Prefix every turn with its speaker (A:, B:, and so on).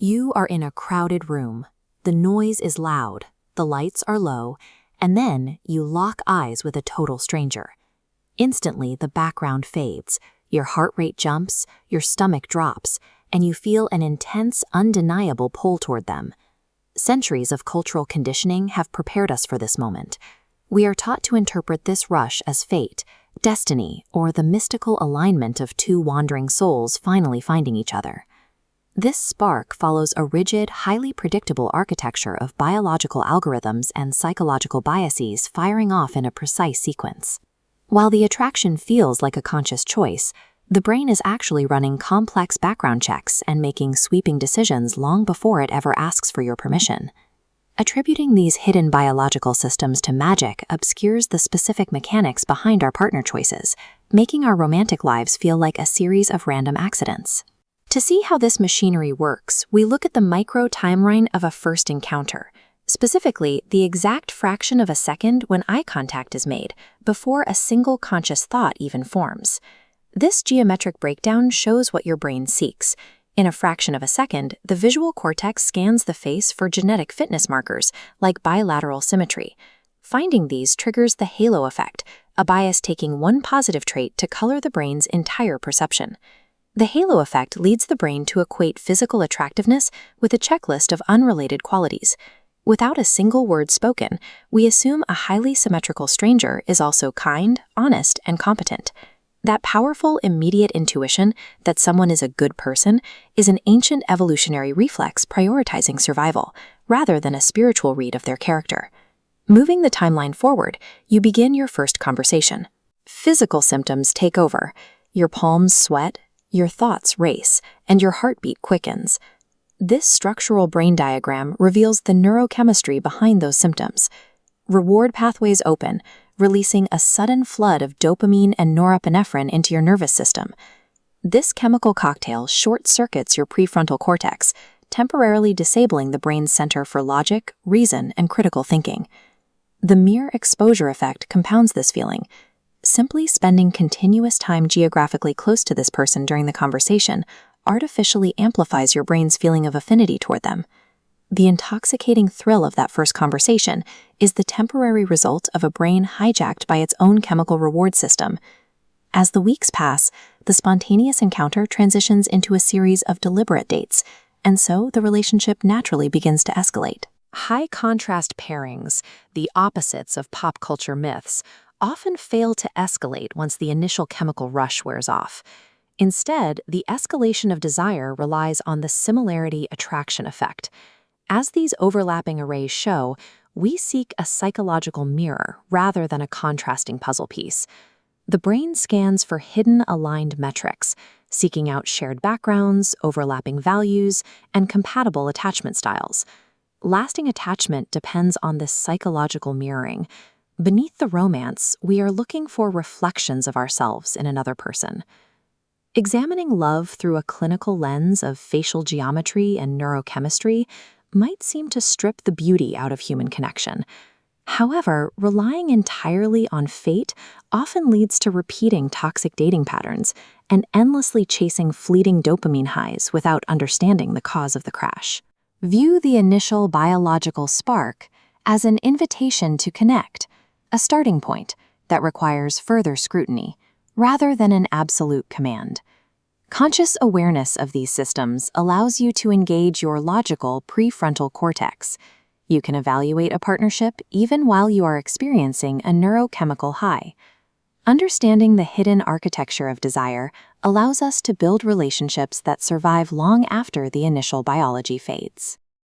A: You are in a crowded room. The noise is loud, the lights are low, and then you lock eyes with a total stranger. Instantly, the background fades, your heart rate jumps, your stomach drops, and you feel an intense, undeniable pull toward them. Centuries of cultural conditioning have prepared us for this moment. We are taught to interpret this rush as fate, destiny, or the mystical alignment of two wandering souls finally finding each other. This spark follows a rigid, highly predictable architecture of biological algorithms and psychological biases firing off in a precise sequence. While the attraction feels like a conscious choice, the brain is actually running complex background checks and making sweeping decisions long before it ever asks for your permission. Attributing these hidden biological systems to magic obscures the specific mechanics behind our partner choices, making our romantic lives feel like a series of random accidents. To see how this machinery works, we look at the micro-timeline of a first encounter, specifically the exact fraction of a second when eye contact is made, before a single conscious thought even forms. This geometric breakdown shows what your brain seeks. In a fraction of a second, the visual cortex scans the face for genetic fitness markers, like bilateral symmetry. Finding these triggers the halo effect, a bias taking one positive trait to color the brain's entire perception. The halo effect leads the brain to equate physical attractiveness with a checklist of unrelated qualities. Without a single word spoken, we assume a highly symmetrical stranger is also kind, honest, and competent. That powerful, immediate intuition that someone is a good person is an ancient evolutionary reflex prioritizing survival, rather than a spiritual read of their character. Moving the timeline forward, you begin your first conversation. Physical symptoms take over. Your palms sweat, your thoughts race, and your heartbeat quickens. This structural brain diagram reveals the neurochemistry behind those symptoms. Reward pathways open, releasing a sudden flood of dopamine and norepinephrine into your nervous system. This chemical cocktail short-circuits your prefrontal cortex, temporarily disabling the brain's center for logic, reason, and critical thinking. The mere exposure effect compounds this feeling. Simply spending continuous time geographically close to this person during the conversation artificially amplifies your brain's feeling of affinity toward them. The intoxicating thrill of that first conversation is the temporary result of a brain hijacked by its own chemical reward system. As the weeks pass, the spontaneous encounter transitions into a series of deliberate dates, and so the relationship naturally begins to escalate. High-contrast pairings, the opposites of pop culture myths, often fail to escalate once the initial chemical rush wears off. Instead, the escalation of desire relies on the similarity attraction effect. As these overlapping arrays show, we seek a psychological mirror rather than a contrasting puzzle piece. The brain scans for hidden aligned metrics, seeking out shared backgrounds, overlapping values, and compatible attachment styles. Lasting attachment depends on this psychological mirroring. Beneath the romance, we are looking for reflections of ourselves in another person. Examining love through a clinical lens of facial geometry and neurochemistry might seem to strip the beauty out of human connection. However, relying entirely on fate often leads to repeating toxic dating patterns and endlessly chasing fleeting dopamine highs without understanding the cause of the crash. View the initial biological spark as an invitation to connect, a starting point that requires further scrutiny, rather than an absolute command. Conscious awareness of these systems allows you to engage your logical prefrontal cortex. You can evaluate a partnership even while you are experiencing a neurochemical high. Understanding the hidden architecture of desire allows us to build relationships that survive long after the initial biology fades.